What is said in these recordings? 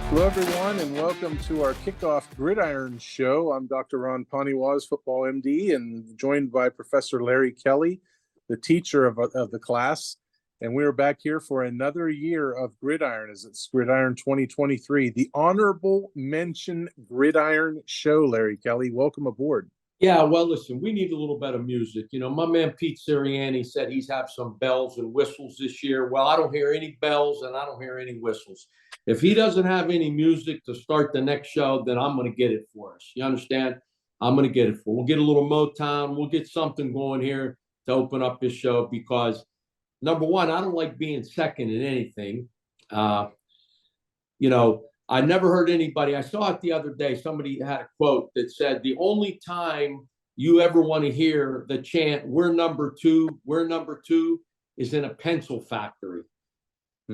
Hello, everyone, and welcome to our kickoff Gridiron show. I'm Dr. Ron Poniewasz, football MD, and joined by Professor Larry Kelly, the teacher of the class. And we are back here for another year of Gridiron, as it's Gridiron 2023, the honorable mention Gridiron show. Larry Kelly, welcome aboard. Yeah, well, listen, we need a little bit of music. You know, my man Pete Sirianni said he's have some bells and whistles this year. Well, I don't hear any bells and I don't hear any whistles. If he doesn't have any music to start the next show, then I'm going to get it for us. You understand? I'm going to get it for. We'll get a little Motown. We'll get something going here to open up this show because, number one, I don't like being second in anything. I never heard anybody. I saw it the other day. Somebody had a quote that said, the only time you ever want to hear the chant, we're number two, is in a pencil factory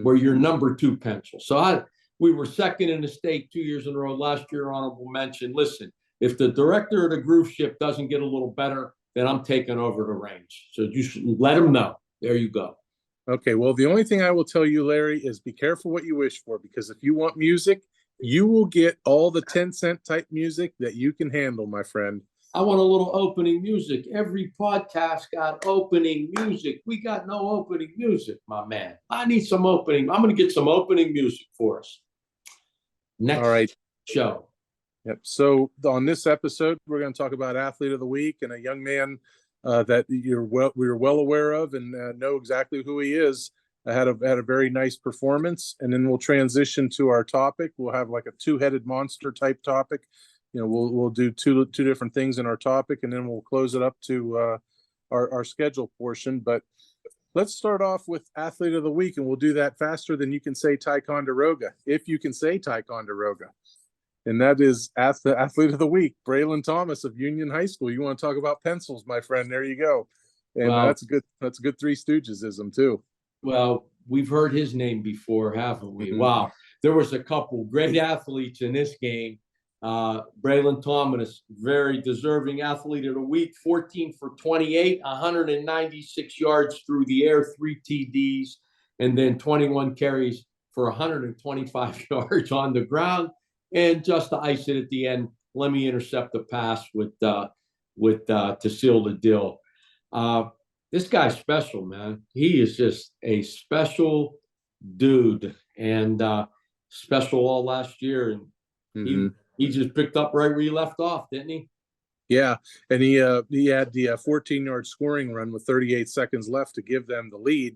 where you're number two pencil. So we were second in the state 2 years in a row. Last year, honorable mention. Listen, if the director of the groove ship doesn't get a little better, then I'm taking over the reins. So you should let him know. There you go. Okay, well, the only thing I will tell you, Larry, is be careful what you wish for, because if you want music, you will get all the 10-cent type music that you can handle, my friend. I want a little opening music. Every podcast got opening music. We got no opening music, my man. I need some opening. I'm going to get some opening music for us. Next show. Yep. So on this episode, we're going to talk about Athlete of the Week and a young we were well aware of and know exactly who he is. I had a very nice performance, and then we'll transition to our topic. We'll have like a two-headed monster type topic. You know, we'll do two different things in our topic, and then we'll close it up to our schedule portion. But let's start off with Athlete of the Week, and we'll do that faster than you can say Ticonderoga, if you can say Ticonderoga. And that is the Athlete of the Week, Braylon Thomas of Union High School. You want to talk about pencils, my friend? There you go. And that's a good Three Stoogesism too. Well, we've heard his name before, haven't we? Mm-hmm. Wow. There was a couple great athletes in this game. Braylon Thomas, very deserving Athlete of the Week, 14 for 28, 196 yards through the air, 3 TDs, and then 21 carries for 125 yards on the ground. And just to ice it at the end, let me intercept the pass to seal the deal. This guy's special, man. He is just a special dude, and special all last year. And he just picked up right where he left off, didn't he? Yeah, and he had the 14-yard scoring run with 38 seconds left to give them the lead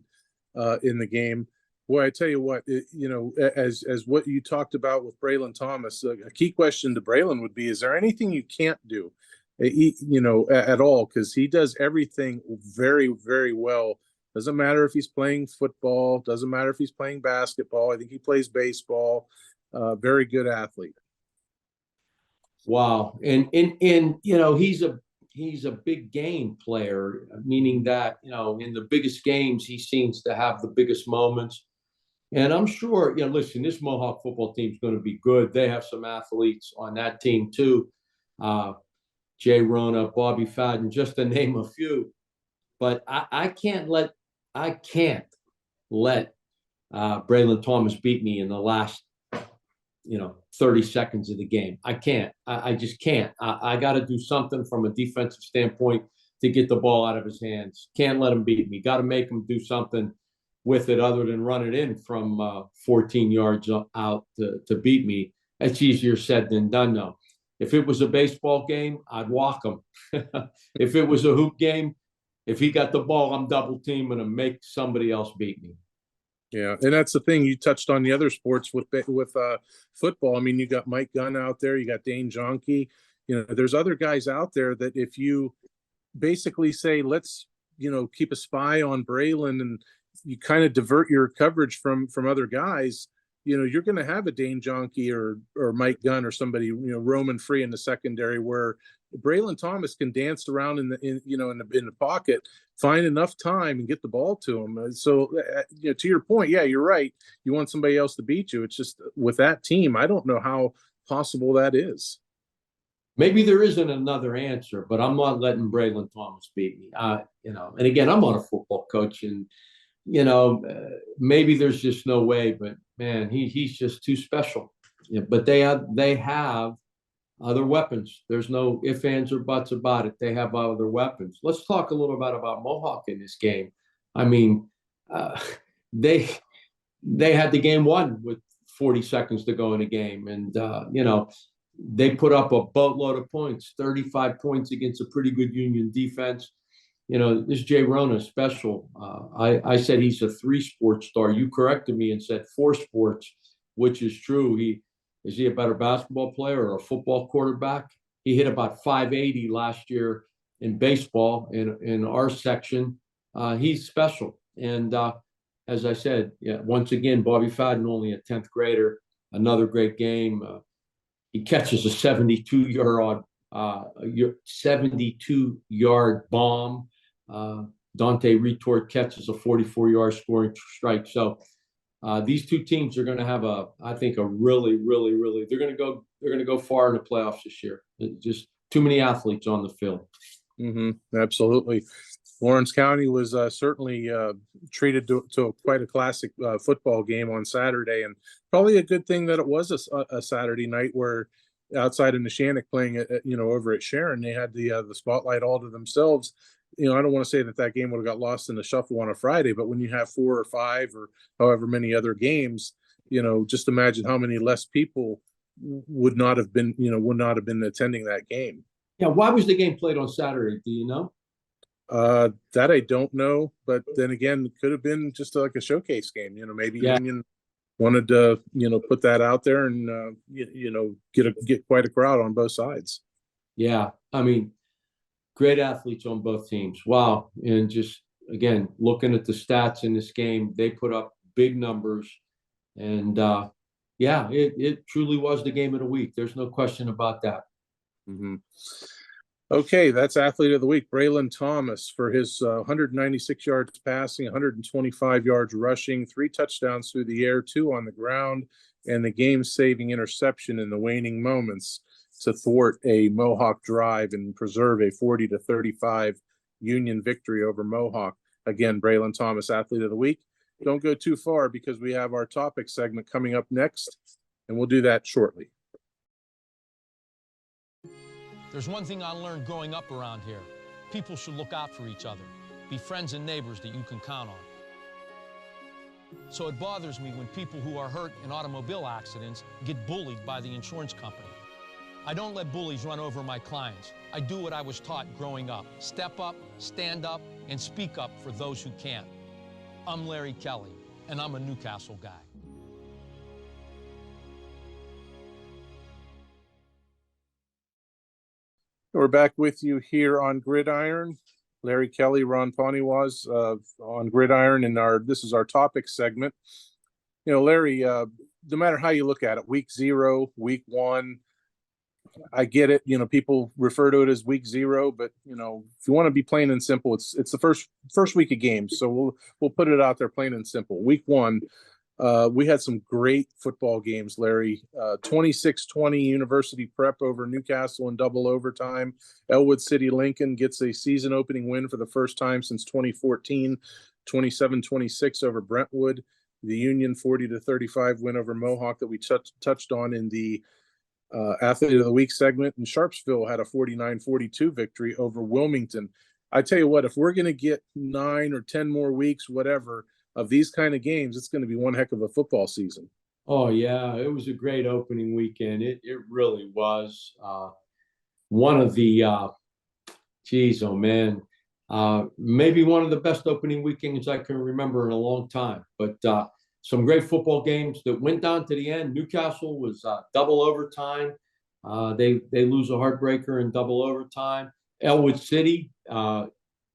in the game. Boy, I tell you what, as what you talked about with Braylon Thomas, a key question to Braylon would be: is there anything you can't do? At all, because he does everything very, very well. Doesn't matter if he's playing football, doesn't matter if he's playing basketball. I think he plays baseball. Very good athlete. Wow. And he's a big game player, meaning that, in the biggest games, he seems to have the biggest moments. And I'm sure, listen, this Mohawk football team is going to be good. They have some athletes on that team too. Jay Rona, Bobby Fadden, just to name a few. But I can't let Braylon Thomas beat me in the last 30 seconds of the game. I can't. I just can't. I got to do something from a defensive standpoint to get the ball out of his hands. Can't let him beat me. Got to make him do something with it other than run it in from 14 yards out to beat me. That's easier said than done, though. If it was a baseball game, I'd walk him. If it was a hoop game, if he got the ball, I'm double teaming and make somebody else beat me. Yeah, and that's the thing. You touched on the other sports with football. I mean, you got Mike Gunn out there. You got Dane Jonke. There's other guys out there that if you basically say, let's, keep a spy on Braylon, and you kind of divert your coverage from other guys, you're going to have a Dane Jonke or Mike Gunn or somebody, roaming free in the secondary, where Braylon Thomas can dance around in the pocket, find enough time and get the ball to him. So, to your point, yeah, you're right. You want somebody else to beat you. It's just with that team, I don't know how possible that is. Maybe there isn't another answer, but I'm not letting Braylon Thomas beat me. And again, I'm not a football coach, and maybe there's just no way, but man, he's just too special. Yeah, but they have other weapons. There's no ifs, ands, or buts about it. They have other weapons. Let's talk a little bit about Mohawk in this game. I mean, uh, they they had the game won with 40 seconds to go in the game, and they put up a boatload of points, 35 points against a pretty good Union defense. This Jay Rona special. I said he's a 3-sport star. You corrected me and said 4 sports, which is true. Is he a better basketball player or a football quarterback? He hit about 580 last year in baseball in our section. He's special. And as I said, yeah, once again, Bobby Fadden, only a 10th grader, another great game. He catches a 72-yard bomb. Dante Retort catches a 44-yard scoring strike. So these two teams are going to have I think a really, really, really. They're going to go far in the playoffs this year. Just too many athletes on the field. Absolutely. Lawrence County was certainly treated to quite a classic football game on Saturday, and probably a good thing that it was a Saturday night where outside of Neshannock playing over at Sharon, they had the spotlight all to themselves. I don't want to say that game would have got lost in the shuffle on a Friday, but when you have 4 or 5 or however many other games, just imagine how many less people would not have been attending that game. Yeah, why was the game played on Saturday? Do you know? That I don't know, but then again, it could have been just like a showcase game. Maybe Union wanted to, put that out there and get quite a crowd on both sides. Yeah, I mean, great athletes on both teams. Wow, and just again looking at the stats in this game, they put up big numbers, and it truly was the game of the week. There's no question about that. Okay, that's athlete of the week, Braylon Thomas, for his 196 yards passing, 125 yards rushing, 3 touchdowns through the air, 2 on the ground, and the game-saving interception in the waning moments to thwart a Mohawk drive and preserve a 40-35 Union victory over Mohawk. Again, Braylon Thomas, athlete of the week. Don't go too far because we have our topic segment coming up next, and we'll do that shortly. There's one thing I learned growing up around here. People should look out for each other. Be friends and neighbors that you can count on. So it bothers me when people who are hurt in automobile accidents get bullied by the insurance company. I don't let bullies run over my clients. I do what I was taught growing up. Step up, stand up, and speak up for those who can't. I'm Larry Kelly, and I'm a Newcastle guy. We're back with you here on Gridiron. Larry Kelly, Ron Poniewasz on Gridiron, and this is our topic segment. Larry, no matter how you look at it, week 0, week 1, I get it. People refer to it as week 0, but if you want to be plain and simple, it's the first week of games. So we'll put it out there plain and simple. Week 1. We had some great football games, Larry. 26-20 University Prep over Newcastle in double overtime. Elwood City Lincoln gets a season opening win for the first time since 2014. 27-26 over Brentwood. The Union 40-35 win over Mohawk that we touched on in the Athlete of the Week segment. And Sharpsville had a 49-42 victory over Wilmington. I tell you what, if we're going to get 9 or 10 more weeks, whatever, of these kind of games, it's going to be one heck of a football season. Oh yeah, it was a great opening weekend. It really was. One of the maybe one of the best opening weekends I can remember in a long time. But some great football games that went down to the end. Newcastle was double overtime. They lose a heartbreaker in double overtime. Elwood City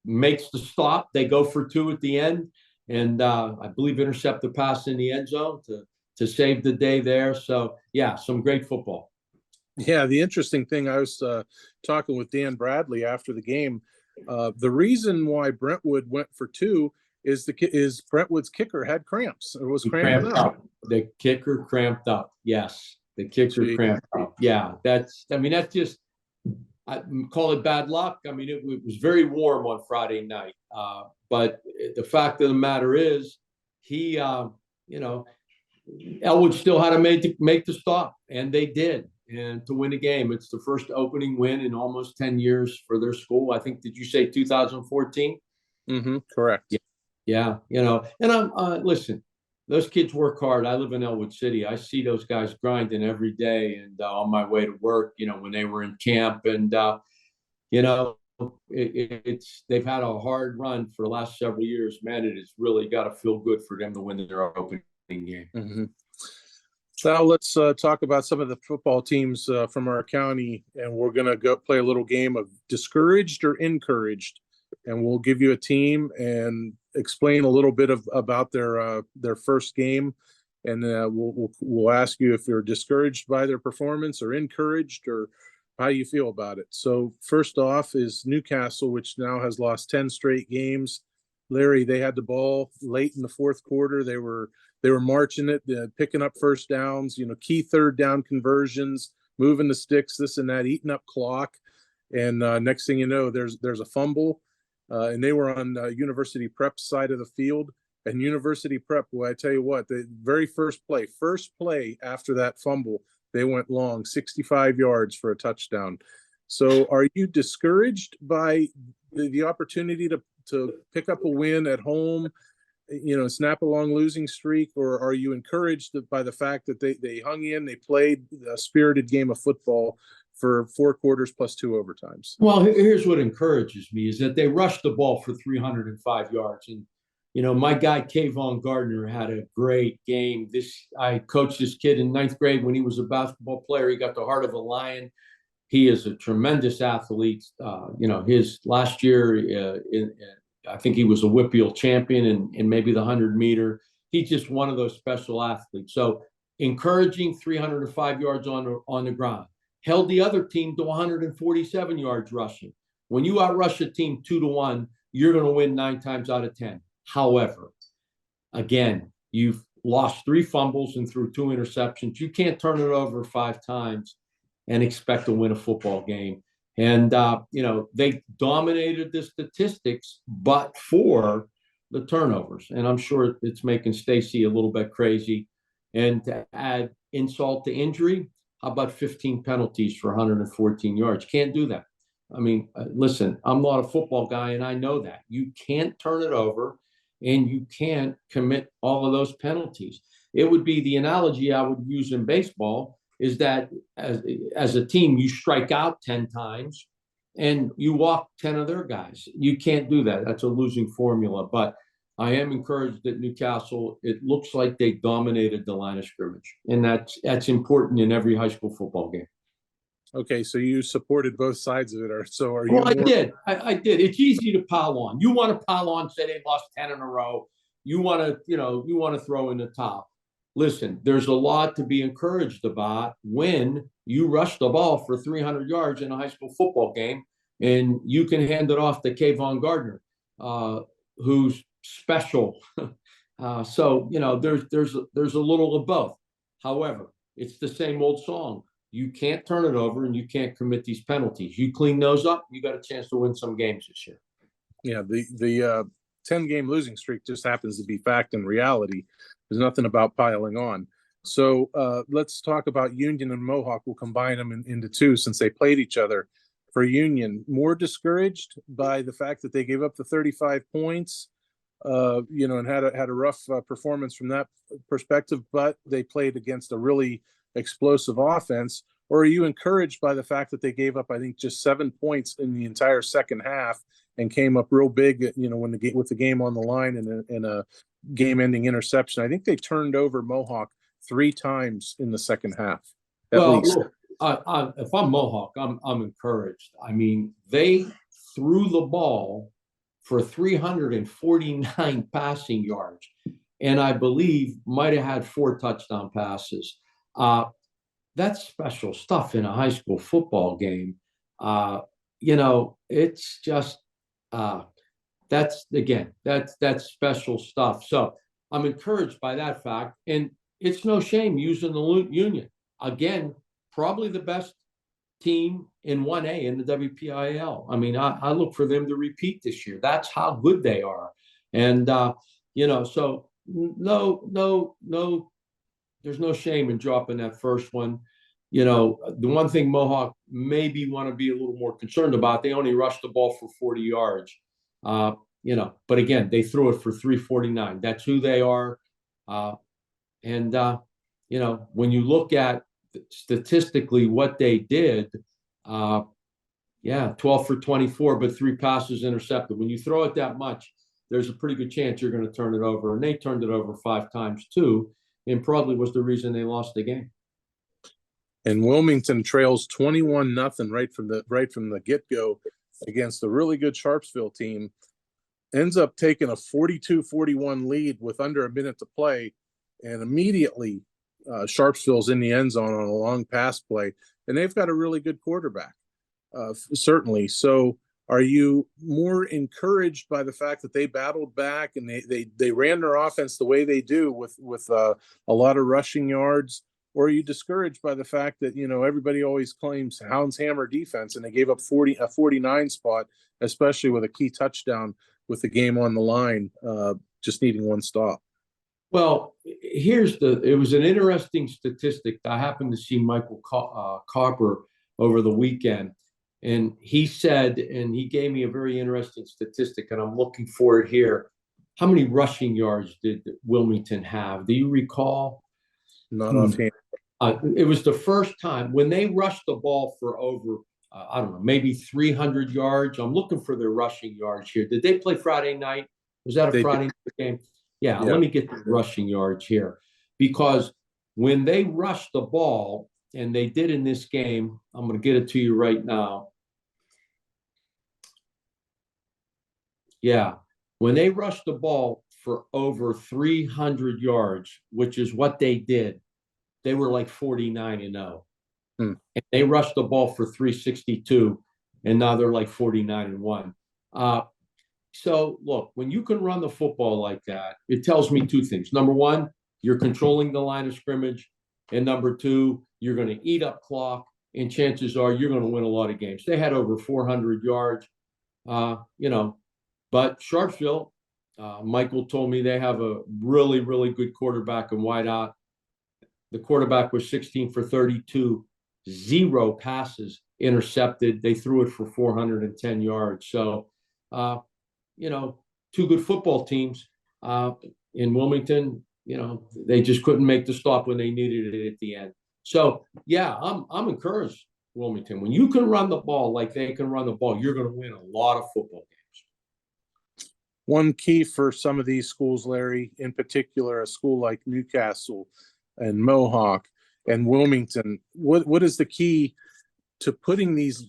makes the stop. They go for 2 at the end. And I believe intercept the pass in the end zone to save the day there. So, yeah, some great football. Yeah, the interesting thing, I was talking with Dan Bradley after the game. The reason why Brentwood went for 2 is Brentwood's kicker had cramps. It was cramped up. The kicker cramped up. Yes, the kicker cramped up. Yeah, that's just, I call it bad luck. I mean, it was very warm on Friday night. But the fact of the matter is, he, Elwood still had to make the stop, and they did, and to win a game. It's the first opening win in almost 10 years for their school. I think, did you say 2014? Correct. Yeah, and I'm listen, those kids work hard. I live in Elwood City. I see those guys grinding every day, and on my way to work, when they were in camp, and it's they've had a hard run for the last several years. Man, it has really got to feel good for them to win their opening game. So now let's talk about some of the football teams from our county, and we're going to go play a little game of discouraged or encouraged, and we'll give you a team and explain a little bit about their first game, and we'll ask you if you're discouraged by their performance or encouraged, or how you feel about it. So first off is Newcastle, which now has lost 10 straight games. Larry, they had the ball late in the fourth quarter. They were marching it, picking up first downs, key third down conversions, moving the sticks, this and that, eating up clock. And next thing you know, there's a fumble. And they were on University Prep's side of the field. And University Prep, well, I tell you what, the very first play after that fumble, they went long, 65 yards for a touchdown. So are you discouraged by the opportunity to pick up a win at home, snap a long losing streak, or are you encouraged by the fact that they hung in, they played a spirited game of football for 4 quarters plus 2 overtimes? Well, here's what encourages me is that they rushed the ball for 305 yards. And, my guy, Kayvon Gardner, had a great game. I coached this kid in 9th grade when he was a basketball player. He got the heart of a lion. He is a tremendous athlete. His last year, I think he was a Whippeal champion in maybe the 100-meter. He's just one of those special athletes. So encouraging, 305 yards on the ground. Held the other team to 147 yards rushing. When you outrush a team 2-1, you're going to win 9 times out of 10. However, again, you've lost 3 fumbles and threw 2 interceptions. You can't turn it over 5 times and expect to win a football game. And, they dominated the statistics, but for the turnovers. And I'm sure it's making Stacy a little bit crazy. And to add insult to injury, how about 15 penalties for 114 yards? Can't do that. I mean, listen, I'm not a football guy, and I know that. You can't turn it over, and you can't commit all of those penalties. It would be the analogy I would use in baseball is that as a team, you strike out 10 times and you walk 10 of their guys. You can't do that. That's a losing formula. But I am encouraged that Newcastle, it looks like they dominated the line of scrimmage. And that's important in every high school football game. Okay, so you supported both sides of it. Well, I did. I did. It's easy to pile on. You want to pile on, say they lost 10 in a row. You want to throw in the top. Listen, there's a lot to be encouraged about when you rush the ball for 300 yards in a high school football game, and you can hand it off to Kayvon Gardner, who's special. So there's a little of both. However, it's the same old song. You can't turn it over, and you can't commit these penalties. You clean those up, you got a chance to win some games this year. Yeah, the 10-game losing streak just happens to be fact and reality. There's nothing about piling on. So let's talk about Union and Mohawk. We'll combine them into 2 since they played each other. For Union, more discouraged by the fact that they gave up the 35 points, and had a rough performance from that perspective, but they played against a really explosive offense. Or are you encouraged by the fact that they gave up, I think, just 7 points in the entire second half and came up real big, with the game on the line and a game-ending interception? I think they turned over Mohawk 3 times in the second half, at least. Look, if I'm Mohawk, I'm encouraged. I mean, they threw the ball for 349 passing yards, and I believe might have had 4 touchdown passes. That's special stuff in a high school football game. It's just that's special stuff. So I'm encouraged by that fact, and it's no shame using the Union again. Probably the best team in 1A in the WPIAL. I mean, I look for them to repeat this year. That's how good they are, and so no there's no shame in dropping that first one. You know, the one thing Mohawk maybe want to be a little more concerned about, they only rushed the ball for 40 yards. You know, but again, they threw it for 349. That's who they are. You know, when you look at statistically what they did, 12 for 24, but 3 passes intercepted. When you throw it that much, there's a pretty good chance you're going to turn it over. And they turned it over 5 times too, and probably was the reason they lost the game. And Wilmington trails 21-0 right from the get-go against a really good Sharpsville team. Ends up taking a 42-41 lead with under a minute to play, and immediately Sharpsville's in the end zone on a long pass play, and they've got a really good quarterback, certainly. So are you more encouraged by the fact that they battled back and they ran their offense the way they do with a lot of rushing yards? Or are you discouraged by the fact that, you know, everybody always claims Hounds hammer defense, and they gave up a 49 spot, especially with a key touchdown with the game on the line, just needing one stop? Well, it was an interesting statistic. I happened to see Michael Copper over the weekend, and he said, and he gave me a very interesting statistic, and I'm looking for it here. How many rushing yards did Wilmington have? Do you recall? Not offhand. It was the first time when they rushed the ball for over, I don't know, maybe 300 yards. I'm looking for their rushing yards here. Did they play Friday night? Was that a Friday night game? Yeah, let me get the rushing yards here. Because when they rushed the ball, and they did in this game, I'm going to get it to you right now. Yeah, when they rushed the ball for over 300 yards, which is what they did, they were like 49-0. And they rushed the ball for 362, and now they're like 49-1. So look, when you can run the football like that, it tells me 2 things. Number one, you're controlling the line of scrimmage. And number 2, you're going to eat up clock, and chances are you're going to win a lot of games. They had over 400 yards, you know, but Sharpsville, Michael told me they have a really, really good quarterback and wideout. The quarterback was 16 for 32, 0 passes intercepted. They threw it for 410 yards. So, you know, 2 good football teams in Wilmington. You know, they just couldn't make the stop when they needed it at the end. So, yeah, I'm encouraged, Wilmington. When you can run the ball like they can run the ball, you're going to win a lot of football games. One key for some of these schools, Larry, in particular, a school like Newcastle and Mohawk and Wilmington, what is the key to putting these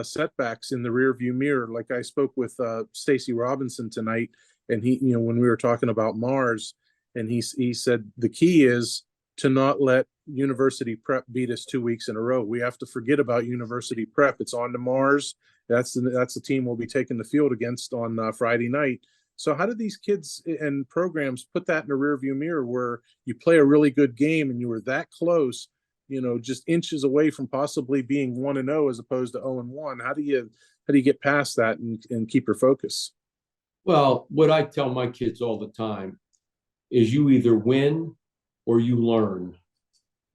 setbacks in the rearview mirror? Like I spoke with Stacy Robinson tonight, and he, you know, when we were talking about Mars, and he said the key is to not let University Prep beat us 2 weeks in a row. We have to forget about University Prep. It's on to Mars. That's the team we'll be taking the field against on Friday night. So how do these kids and programs put that in a rearview mirror where you play a really good game and you were that close, you know, just inches away from possibly being 1-0 as opposed to 0-1? How do you get past that and keep your focus? Well, what I tell my kids all the time is you either win or you learn.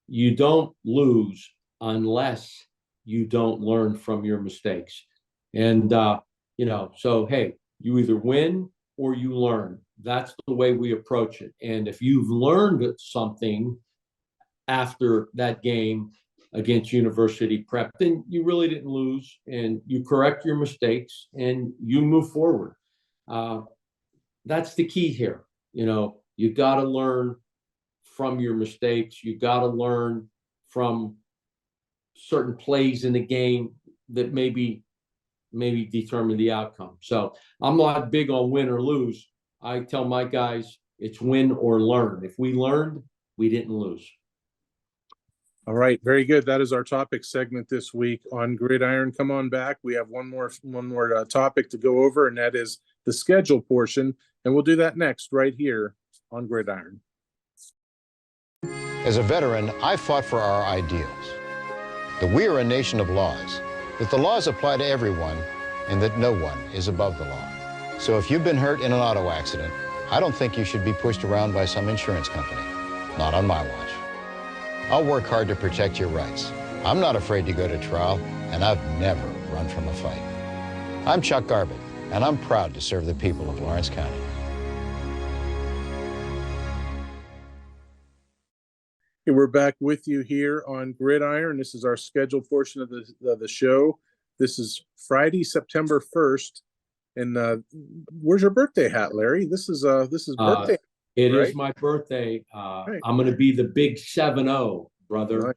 You don't lose unless you don't learn from your mistakes. And, you know, so, hey, you either win or you learn. That's the way we approach it. And if you've learned something after that game against University Prep, then you really didn't lose, and you correct your mistakes and you move forward. That's the key here. You know, you got to learn from your mistakes. You got to learn from certain plays in the game that maybe determine the outcome. So I'm not big on win or lose. I tell my guys it's win or learn. If we learned, we didn't lose. All right, very good. That is our topic segment this week on Gridiron. Come on back. We have one more topic to go over, and that is the schedule portion, and we'll do that next right here on Gridiron. As a veteran, I fought for our ideals, that we are a nation of laws, that the laws apply to everyone, and that no one is above the law. So if you've been hurt in an auto accident, I don't think you should be pushed around by some insurance company. Not on my watch. I'll work hard to protect your rights. I'm not afraid to go to trial, and I've never run from a fight. I'm Chuck Garbett, and I'm proud to serve the people of Lawrence County. Okay, we're back with you here on Gridiron. This is our scheduled portion of the show. This is Friday, September 1st. And where's your birthday hat, Larry? This is birthday. It right? is my birthday. Right. I'm going to be the big 7-0, brother.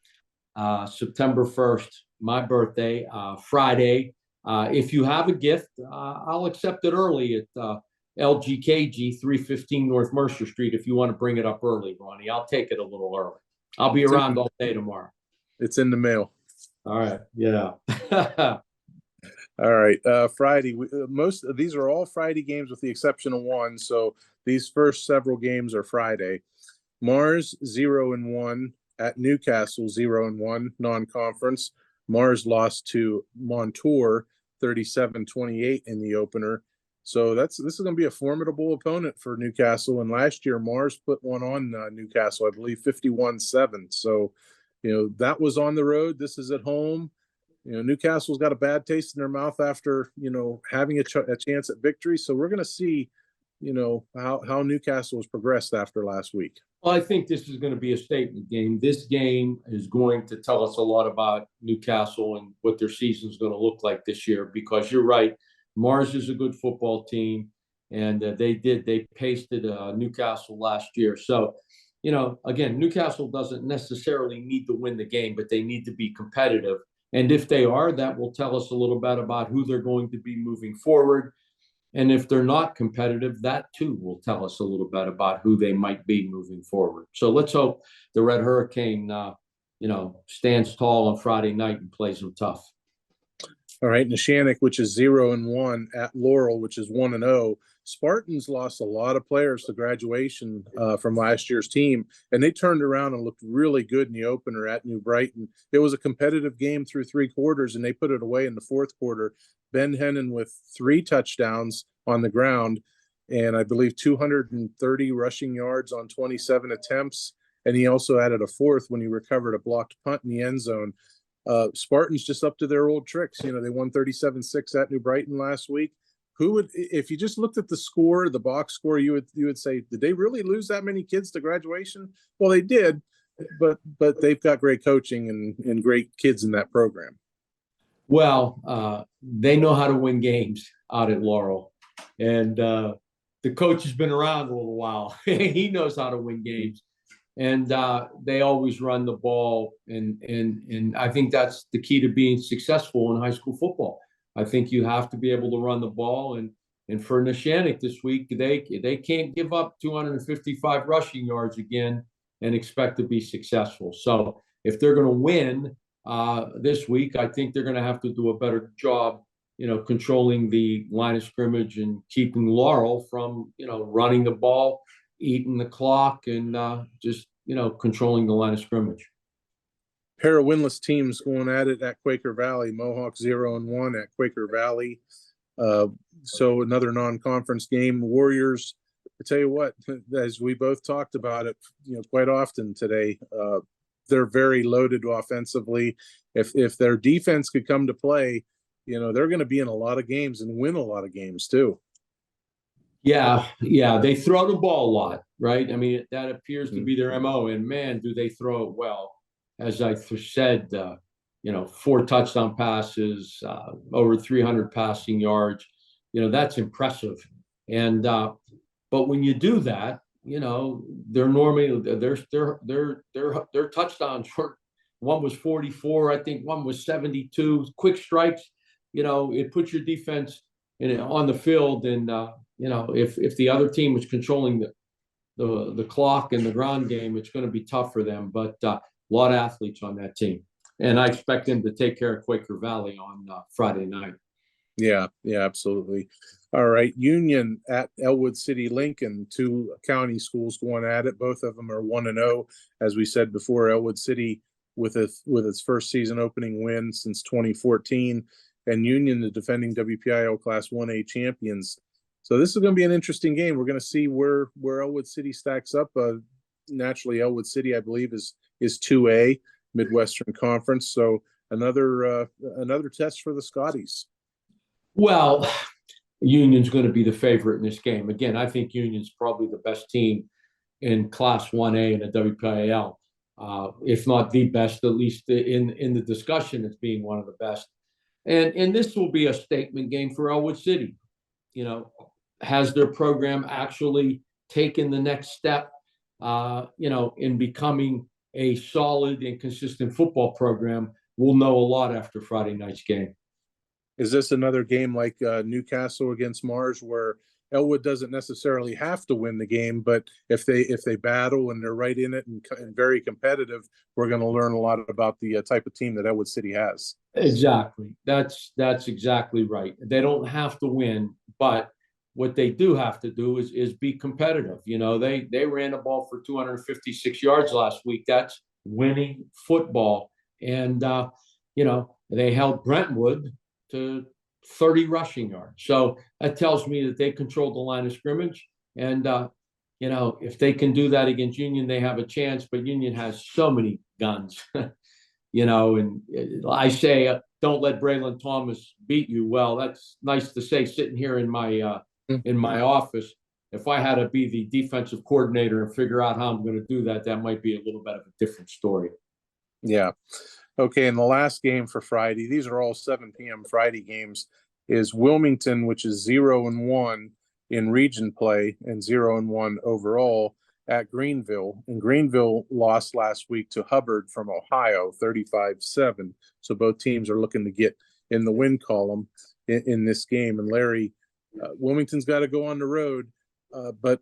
Right. September 1st, my birthday, Friday. If you have a gift, I'll accept it early at LGKG 315 North Mercer Street. If you want to bring it up early, Ronnie, I'll take it a little early. I'll be around all day tomorrow. It's in the mail. All right. Yeah. All right. Friday. Most of these are all Friday games with the exception of one. So these first several games are Friday. Mars 0-1 at Newcastle 0-1 non-conference. Mars lost to Montour 37-28 in the opener. So this is going to be a formidable opponent for Newcastle. And last year, Mars put one on Newcastle, I believe 51-7. So, that was on the road. This is at home. Newcastle's got a bad taste in their mouth after, having a chance at victory. So we're going to see, how Newcastle has progressed after last week. Well, I think this is going to be a statement game. This game is going to tell us a lot about Newcastle and what their season is going to look like this year, because you're right. Mars is a good football team, and they pasted Newcastle last year. So, again, Newcastle doesn't necessarily need to win the game, but they need to be competitive. And if they are, that will tell us a little bit about who they're going to be moving forward. And if they're not competitive, that too will tell us a little bit about who they might be moving forward. So let's hope the Red Hurricane, stands tall on Friday night and plays them tough. All right, Neshannock, which is 0-1 at Laurel, which is 1-0. Spartans lost a lot of players to graduation from last year's team, and they turned around and looked really good in the opener at New Brighton. It was a competitive game through three quarters, and they put it away in the fourth quarter. Ben Hennon with 3 touchdowns on the ground, and I believe 230 rushing yards on 27 attempts, and he also added a fourth when he recovered a blocked punt in the end zone. Spartans just up to their old tricks. They won 37-6 at New Brighton last week. Who would, if you just looked at the score, the box score, you would say, did they really lose that many kids to graduation? Well, they did, but they've got great coaching and great kids in that program. Well, they know how to win games out at Laurel, and the coach has been around a little while. He knows how to win games. And they always run the ball, and I think that's the key to being successful in high school football. I think you have to be able to run the ball, and for Neshannock this week, they can't give up 255 rushing yards again and expect to be successful. So if they're going to win this week, I think they're going to have to do a better job, controlling the line of scrimmage and keeping Laurel from, running the ball, eating the clock, and just controlling the line of scrimmage. Pair of winless teams going at it at Quaker Valley. Mohawk 0-1 at Quaker Valley. So another non-conference game. Warriors, I tell you what, as we both talked about it, quite often today, they're very loaded offensively. If their defense could come to play, they're going to be in a lot of games and win a lot of games too. Yeah, they throw the ball a lot, right? I mean, that appears to be their MO, and man, do they throw it well. As I said, 4 touchdown passes, over 300 passing yards. That's impressive. And but when you do that, they're normally their touchdowns were, one was 44, I think one was 72. Quick strikes, it puts your defense on the field, and if the other team was controlling the clock and the ground game, it's going to be tough for them. But a lot of athletes on that team, and I expect them to take care of Quaker Valley on Friday night. Yeah, absolutely. All right, Union at Elwood City Lincoln, 2 county schools going at it. Both of them are 1-0, as we said before. Elwood City with its first season opening win since 2014, and Union the defending WPIL Class 1A champions. So this is going to be an interesting game. We're going to see where Elwood City stacks up. Naturally, Elwood City, I believe, is is 2A Midwestern Conference. So another test for the Scotties. Well, Union's going to be the favorite in this game. Again, I think Union's probably the best team in Class 1A in the WPIAL. If not the best, at least in the discussion as being one of the best. And this will be a statement game for Elwood City. You know, has their program actually taken the next step, in becoming a solid and consistent football program? We'll know a lot after Friday night's game. Is this another game like Newcastle against Mars, where Elwood doesn't necessarily have to win the game, but if they battle and they're right in it and very competitive, we're going to learn a lot about the type of team that Elwood City has. Exactly. That's exactly right. They don't have to win, but what they do have to do is be competitive. You know, they ran the ball for 256 yards last week. That's winning football. And, they held Brentwood to 30 rushing yards. So that tells me that they controlled the line of scrimmage. And, if they can do that against Union, they have a chance. But Union has so many guns, and I say, don't let Braylon Thomas beat you. Well, that's nice to say sitting here in my office. If I had to be the defensive coordinator and figure out how I'm going to do that, that might be a little bit of a different story. Yeah. Okay, and the last game for Friday, these are all 7 p.m. Friday games, is Wilmington, which is 0-1 in region play and 0-1 overall at Greenville. And Greenville lost last week to Hubbard from Ohio, 35-7. So both teams are looking to get in the win column in this game. And Larry, Wilmington's got to go on the road, but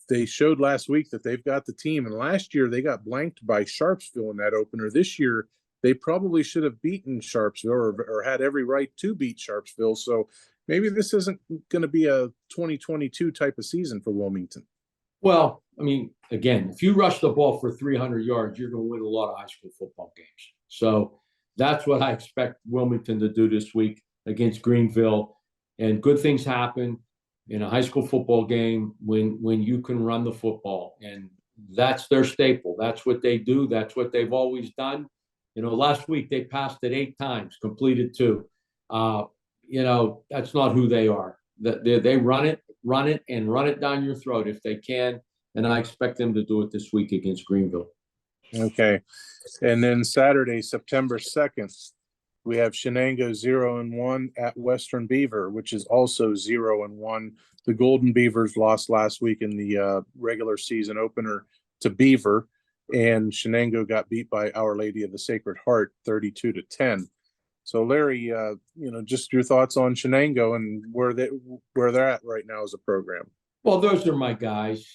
they showed last week that they've got the team. And last year they got blanked by Sharpsville in that opener. This year they probably should have beaten Sharpsville or had every right to beat Sharpsville. So maybe this isn't going to be a 2022 type of season for Wilmington. Well, I mean, again, if you rush the ball for 300 yards, you're going to win a lot of high school football games. So that's what I expect Wilmington to do this week against Greenville. And good things happen in a high school football game when you can run the football. And that's their staple. That's what they do. That's what they've always done. Last week they passed it 8 times, completed 2. That's not who they are. They run it and run it down your throat if they can. And I expect them to do it this week against Greenville. Okay. And then Saturday, September 2nd, we have Shenango 0-1 at Western Beaver, which is also 0-1. The Golden Beavers lost last week in the regular season opener to Beaver, and Shenango got beat by Our Lady of the Sacred Heart 32-10. So Larry, just your thoughts on Shenango and where they're at right now as a program. Well, those are my guys.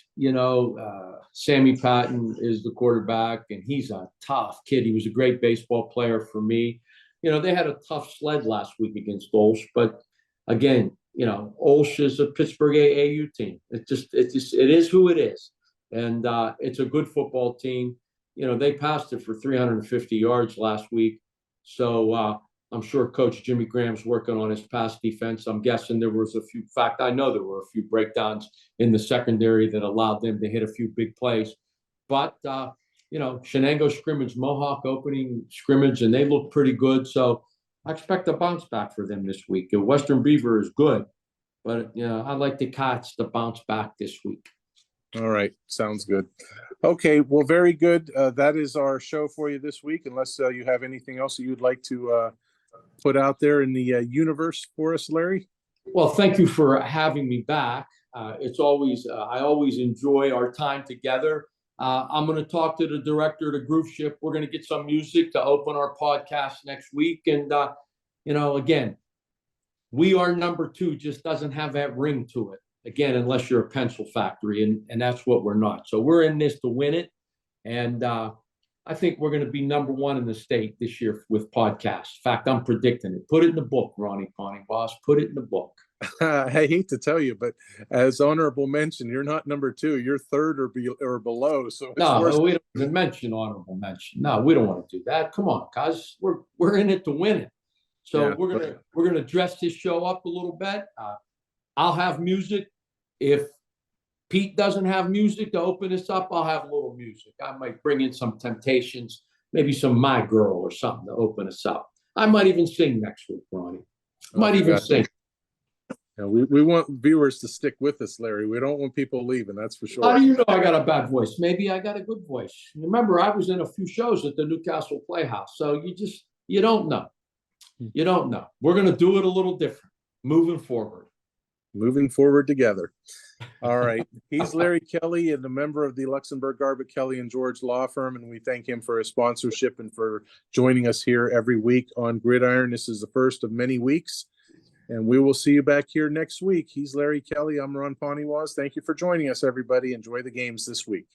Sammy Patton is the quarterback, and he's a tough kid. He was a great baseball player for me. They had a tough sled last week against Olsh, but again, Olsh is a Pittsburgh AAU team. It is who it is. And it's a good football team. They passed it for 350 yards last week. So I'm sure Coach Jimmy Graham's working on his pass defense. I'm guessing there was I know there were a few breakdowns in the secondary that allowed them to hit a few big plays. But Shenango scrimmage, Mohawk opening scrimmage, and they look pretty good. So I expect a bounce back for them this week. Western Beaver is good, but I'd like the Cats to bounce back this week. All right. Sounds good. Okay. Well, very good. That is our show for you this week, unless you have anything else that you'd like to put out there in the universe for us, Larry. Well, thank you for having me back. I always enjoy our time together. I'm going to talk to the director of the Groove Ship. We're going to get some music to open our podcast next week. And, again, We Are Number 2 just doesn't have that ring to it. Again, unless you're a pencil factory, and that's what we're not. So we're in this to win it. And I think we're going to be number 1 in the state this year with podcasts. In fact, I'm predicting it. Put it in the book, Ronnie Poniewasz. Put it in the book. I hate to tell you, but as honorable mention, you're not number 2. You're 3rd or below. So we don't even mention honorable mention. No, we don't want to do that. Come on, guys. We're in it to win it. So yeah, we're gonna dress this show up a little bit. I'll have music if Pete doesn't have music to open us up, I'll have a little music. I might bring in some Temptations, maybe some My Girl or something to open us up. I might even sing next week, Ronnie. Might even sing. Yeah, we want viewers to stick with us, Larry. We don't want people leaving, that's for sure. How do you know I got a bad voice? Maybe I got a good voice. Remember, I was in a few shows at the Newcastle Playhouse, so you don't know. You don't know. We're going to do it a little different moving forward. Moving forward together. All right. He's Larry Kelly and a member of the Luxembourg, Garbutt, Kelly and George law firm. And we thank him for his sponsorship and for joining us here every week on Gridiron. This is the first of many weeks, and we will see you back here next week. He's Larry Kelly. I'm Ron Poniewasz. Thank you for joining us, everybody. Enjoy the games this week.